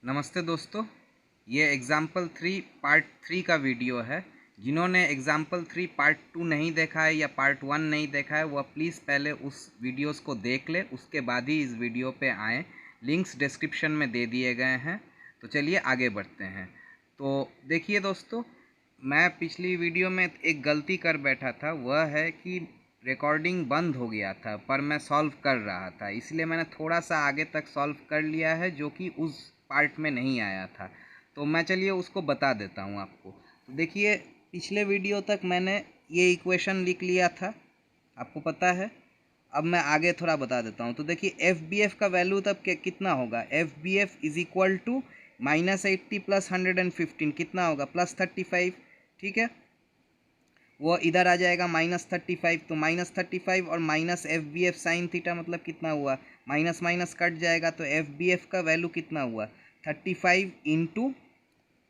नमस्ते दोस्तों, ये एग्ज़ाम्पल 3 पार्ट 3 का वीडियो है। जिन्होंने एग्ज़ाम्पल 3 पार्ट 2 नहीं देखा है या पार्ट 1 नहीं देखा है वह प्लीज़ पहले उस वीडियोस को देख ले, उसके बाद ही इस वीडियो पे आएँ। लिंक्स डिस्क्रिप्शन में दे दिए गए हैं। तो चलिए आगे बढ़ते हैं। तो देखिए दोस्तों, मैं पिछली वीडियो में एक गलती कर बैठा था, वह है कि रिकॉर्डिंग बंद हो गया था पर मैं सॉल्व कर रहा था, इसलिए मैंने थोड़ा सा आगे तक सॉल्व कर लिया है जो कि उस पार्ट में नहीं आया था। तो मैं चलिए उसको बता देता हूँ आपको। तो देखिए, पिछले वीडियो तक मैंने ये इक्वेशन लिख लिया था, आपको पता है। अब मैं आगे थोड़ा बता देता हूँ। तो देखिए, एफ बी एफ का वैल्यू तब कितना होगा। F B F is equal to -80 + 115 कितना होगा, +35। ठीक है, वो इधर आ जाएगा -35। तो -35 और minus F B F sine theta मतलब कितना हुआ, माइनस माइनस कट जाएगा। तो एफ बी एफ का वैल्यू कितना हुआ, 35 इंटू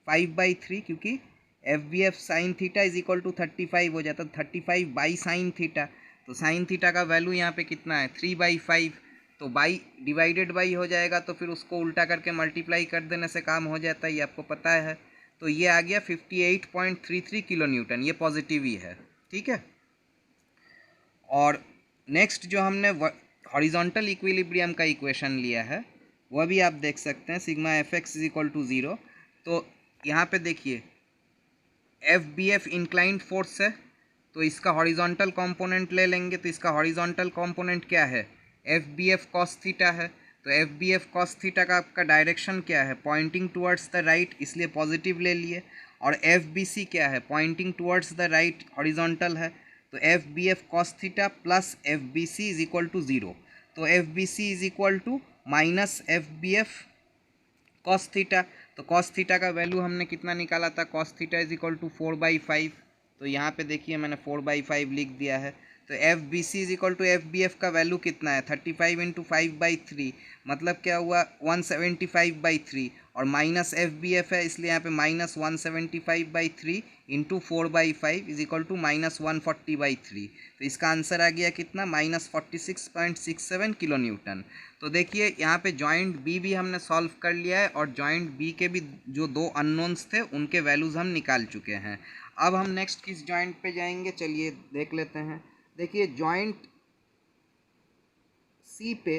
5/3, क्योंकि F B F sine theta is equal to 35 हो जाता है। 35 बाई साइन थीटा, तो साइन थीटा का वैल्यू यहाँ पे कितना है, 3/5। तो बाई डिवाइडेड बाई हो जाएगा, तो फिर उसको उल्टा करके मल्टीप्लाई कर देने से काम हो जाता है, ये आपको पता है। तो ये आ गया 58.33 किलो न्यूटन, ये पॉजिटिव ही है। ठीक है, और नेक्स्ट जो हमने हॉरिजॉन्टल इक्विलिब्रियम का इक्वेशन लिया है वह भी आप देख सकते हैं, sigma F X is equal to 0। तो यहाँ पे देखिए, F B F inclined force है, तो इसका हॉरिजॉन्टल कंपोनेंट ले लेंगे। तो इसका हॉरिजॉन्टल कंपोनेंट क्या है, F B F cos theta है। तो F B F cos theta का आपका डायरेक्शन क्या है, पॉइंटिंग टुवर्ड्स द राइट, इसलिए पॉजिटिव ले लिए। और एफ बी सी क्या है, pointing towards the right, horizontal है। तो F B F cos theta plus F B C is equal to 0। तो F B C is equal to minus F B F cos theta. तो cos theta का value हमने कितना निकाला था, cos theta is equal to 4/5। तो यहाँ पे देखिए मैंने 4/5 लिख दिया है। तो F B C is equal to F B F का वैल्यू कितना है, 35 इंटू 5/3, मतलब क्या हुआ 175/3। और माइनस एफ बी एफ है, इसलिए यहाँ पे -175/3 इंटू 4/5 इज इक्वल टू -140/3। तो इसका आंसर आ गया कितना, -46.67 किलो न्यूटन। तो देखिए, यहाँ पे जॉइंट बी भी हमने सॉल्व कर लिया है, और जॉइंट बी के भी जो दो अननोन्स थे उनके वैल्यूज़ हम निकाल चुके हैं। अब हम नेक्स्ट किस जॉइंट पे जाएंगे, चलिए देख लेते हैं। देखिए, जॉइंट सी पे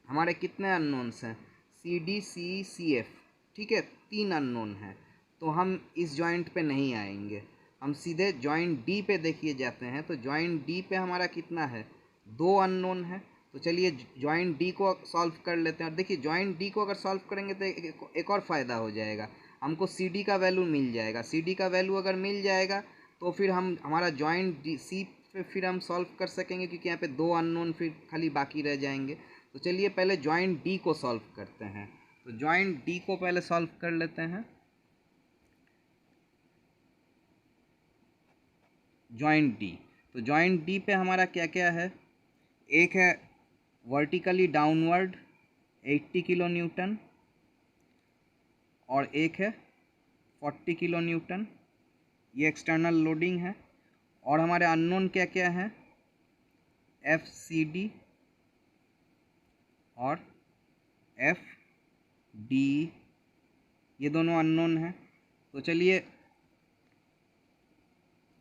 हमारे कितने अननोन्स हैं, C D C C F. ठीक है, 3 अननोन हैं, तो हम इस जॉइंट पे नहीं आएंगे। हम सीधे जॉइंट डी पे देखिए जाते हैं। तो जॉइंट डी पे हमारा कितना है, 2 अननोन है। तो चलिए जॉइंट डी को सॉल्व कर लेते हैं। और देखिए, जॉइंट डी को अगर सॉल्व करेंगे तो एक और फ़ायदा हो जाएगा, हमको सी डी का वैल्यू मिल जाएगा। सी डी का वैल्यू अगर मिल जाएगा तो फिर हम हमारा जॉइंट डी सी पे फिर हम सॉल्व कर सकेंगे, क्योंकि यहाँ पे 2 अननोन फिर खाली बाकी रह जाएंगे। तो चलिए पहले जॉइंट डी को सॉल्व करते हैं। तो जॉइंट डी को पहले सॉल्व कर लेते हैं। जॉइंट डी, तो जॉइंट डी पे हमारा क्या क्या है, एक है वर्टिकली डाउनवर्ड 80 किलो न्यूटन, और एक है 40 किलो न्यूटन, ये एक्सटर्नल लोडिंग है। और हमारे अननोन क्या क्या हैं, एफ सी डी और एफ डी, ये दोनों अननोन हैं। तो चलिए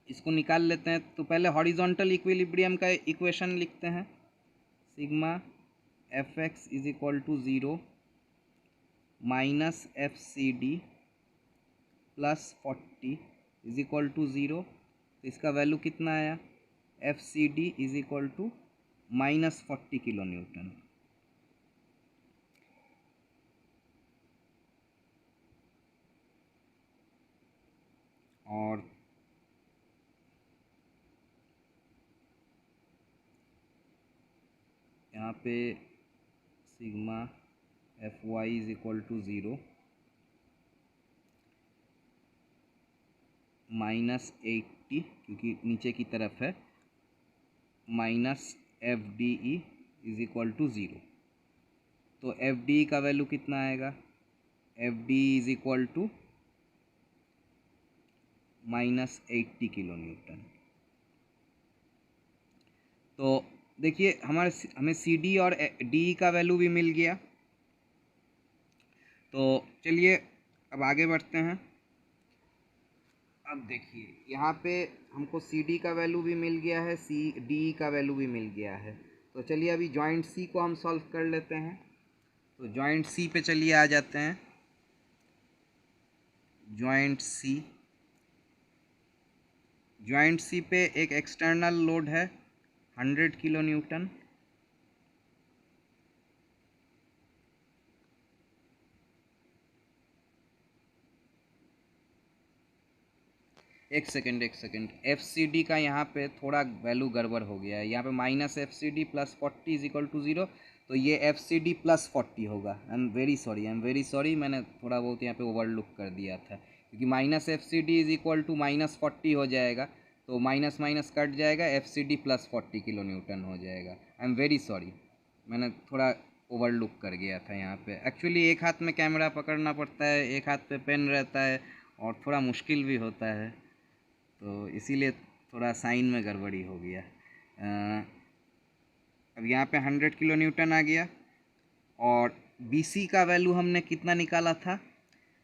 इसको निकाल लेते हैं। तो पहले हॉरिजॉन्टल इक्विलिब्रियम का इक्वेशन लिखते हैं, sigma F X is equal to 0 minus F C D plus 40 is equal to 0। तो इसका वैल्यू कितना आया, F C D is equal to -40 kilo newton. और यहाँ पे sigma F Y is equal to 0 -80, क्योंकि नीचे की तरफ है, minus F D E is equal to 0। तो एफ डी का वैल्यू कितना आएगा, F D is equal to -80 kilo newton. तो देखिए हमें सी डी और डी का वैल्यू भी मिल गया। तो चलिए अब आगे बढ़ते हैं। अब देखिए यहाँ पे हमको सी डी का वैल्यू भी मिल गया है, सी डी का वैल्यू भी मिल गया है। तो चलिए अभी जॉइंट सी को हम सॉल्व कर लेते हैं। तो जॉइंट सी पे चलिए आ जाते हैं। जॉइंट सी पे एक एक्सटर्नल लोड है 100 किलो न्यूटन। एक सेकेंड एफ सी डी का यहाँ पे थोड़ा वैल्यू गड़बड़ हो गया है। यहाँ पे minus F C D plus 40 is equal to 0, तो ये एफ सी डी प्लस 40 होगा। आई एम वेरी सॉरी, मैंने थोड़ा बहुत यहाँ पे ओवरलुक कर दिया था, क्योंकि minus F C D is equal to minus 40 हो जाएगा, तो माइनस माइनस कट जाएगा, F C D plus 40 kilo newton हो जाएगा। आई एम वेरी सॉरी, मैंने थोड़ा ओवरलुक कर गया था यहाँ पे। एक्चुअली एक हाथ में कैमरा पकड़ना पड़ता है, एक हाथ पे पेन रहता है, और थोड़ा मुश्किल भी होता है, तो इसीलिए थोड़ा साइन में गड़बड़ी हो गया। अब यहाँ पे 100 किलो न्यूटन आ गया, और BC का वैल्यू हमने कितना निकाला था?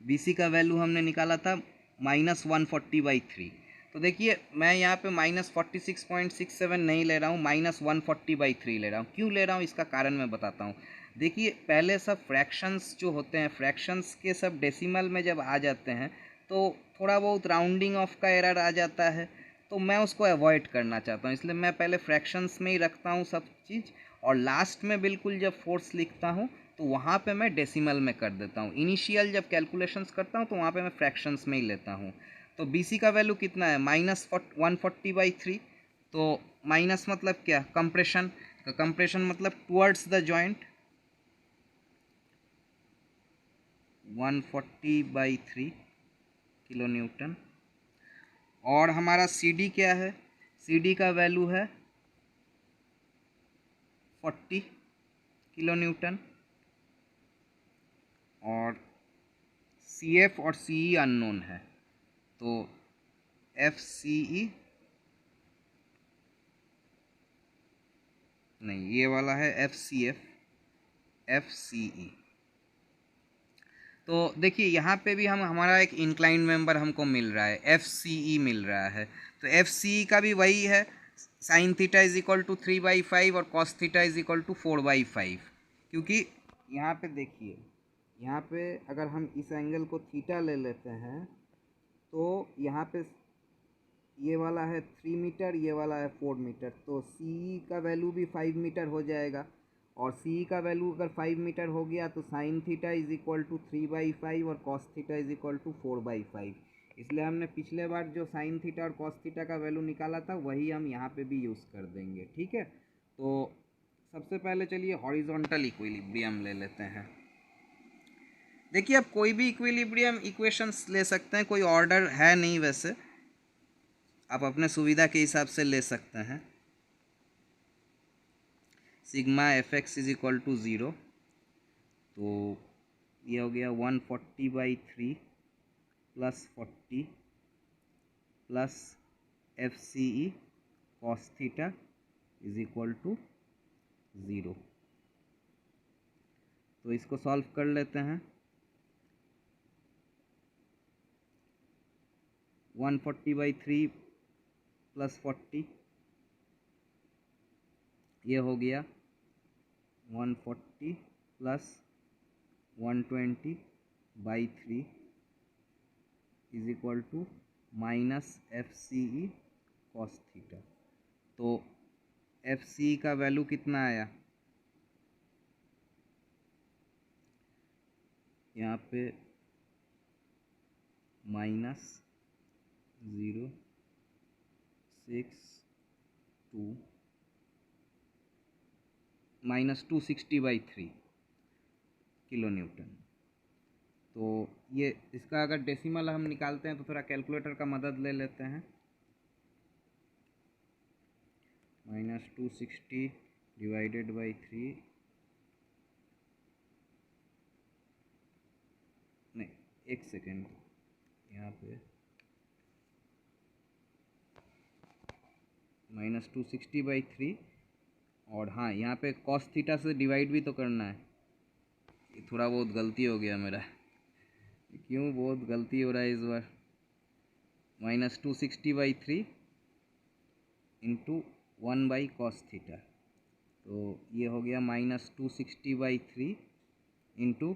BC का वैल्यू हमने निकाला था -140/3। तो देखिए मैं यहाँ पे -46.67 नहीं ले रहा हूँ, -140/3 ले रहा हूँ। क्यों ले रहा हूँ इसका कारण मैं बताता हूँ। देखिए पहले सब फ्रैक्शंस जो होते हैं, फ्रैक्शंस के सब डेसिमल में जब आ जाते हैं तो थोड़ा बहुत राउंडिंग ऑफ का एरर आ जाता है, तो मैं उसको अवॉइड करना चाहता हूँ, इसलिए मैं पहले फ्रैक्शंस में ही रखता हूँ सब चीज़, और लास्ट में बिल्कुल जब फोर्स लिखता हूँ तो वहाँ पे मैं डेसिमल में कर देता हूँ। इनिशियल जब कैलकुलेशंस करता हूँ तो वहाँ पे मैं फ्रैक्शंस में ही लेता हूँ। तो BC का वैल्यू कितना है? -140/3। तो माइनस मतलब क्या? कंप्रेशन। कंप्रेशन मतलब towards the joint, 140/3 kilo newton. और हमारा CD क्या है? CD का वैल्यू है 40 किलो न्यूटन, और CF और CE अननोन है, तो FCE नहीं, ये वाला है FCE। तो देखिए यहाँ पे भी हम हमारा एक इंक्लाइन मेंबर हमको मिल रहा है, FCE मिल रहा है। तो FCE का भी वही है, sine theta is equal to 3/5 और cos theta is equal to 4/5। क्योंकि यहाँ पे देखिए, यहाँ पे अगर हम इस एंगल को थीटा ले लेते हैं तो यहाँ पे ये वाला है 3 मीटर, ये वाला है 4 मीटर, तो CE का वैल्यू भी 5 मीटर हो जाएगा। और CE का वैल्यू अगर 5 मीटर हो गया तो sine theta is equal to 3/5 और cos theta is equal to 4/5। इसलिए हमने पिछले बार जो साइन थीटा और कॉस थीटा का वैल्यू निकाला था वही हम यहाँ पे भी यूज़ कर देंगे। ठीक है, तो सबसे पहले चलिए हॉरिजॉन्टल इक्विलिब्रियम ले लेते हैं। देखिए आप कोई भी इक्विलिब्रियम इक्वेशंस ले सकते हैं, कोई ऑर्डर है नहीं, वैसे आप अपने सुविधा के हिसाब से ले सकते हैं। Sigma fx is equal to 0, तो ये हो गया 140/3 plus 40 plus FCE cos theta is equal to 0। तो इसको सॉल्व कर लेते हैं। 140/3 प्लस 40, ये हो गया 140 plus 120/3 is equal to -FCE cos theta. तो FCE का वैल्यू कितना आया? यहाँ पे -260/3 किलो न्यूटन। तो ये इसका अगर डेसिमल हम निकालते हैं तो थोड़ा कैलकुलेटर का मदद ले लेते हैं। -260/3 नहीं, एक सेकेंड, यहाँ पे -260/3, और हाँ यहाँ पे कॉस थीटा से डिवाइड भी तो करना है। ये थोड़ा बहुत गलती हो गया मेरा, क्यों बहुत गलती हो रहा है इस बार। -260/3 इंटू 1/cos थीटा, तो ये हो गया -260/3 इंटू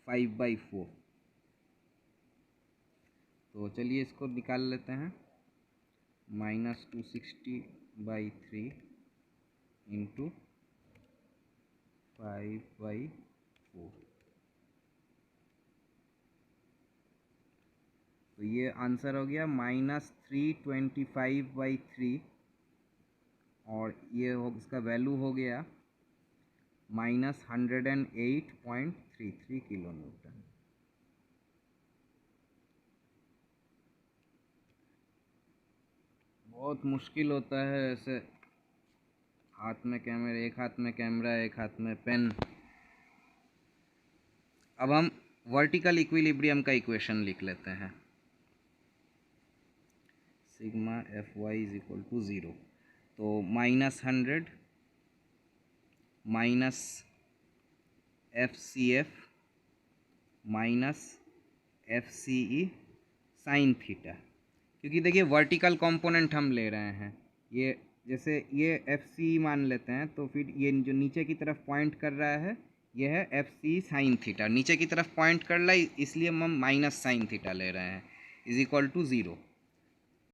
5/4। तो चलिए इसको निकाल लेते हैं। -260/3 इंटू 5/4, तो ये आंसर हो गया -325/3, और ये हो इसका वैल्यू हो गया -108.33 किलो न्यूटन। बहुत मुश्किल होता है ऐसे, हाथ में कैमरा, एक हाथ में कैमरा, एक हाथ में पेन। अब हम वर्टिकल इक्विलिब्रियम का इक्वेशन लिख लेते हैं। सिग्मा Fy = 0, तो -100 minus FCF minus FCE sine theta, क्योंकि देखिए वर्टिकल कंपोनेंट हम ले रहे हैं, ये जैसे ये FCE मान लेते हैं, तो फिर ये जो नीचे की तरफ पॉइंट कर रहा है ये है FCE साइन थीटा, नीचे की तरफ पॉइंट कर रहा है, इसलिए हम माइनस साइन थीटा ले रहे हैं, = 0।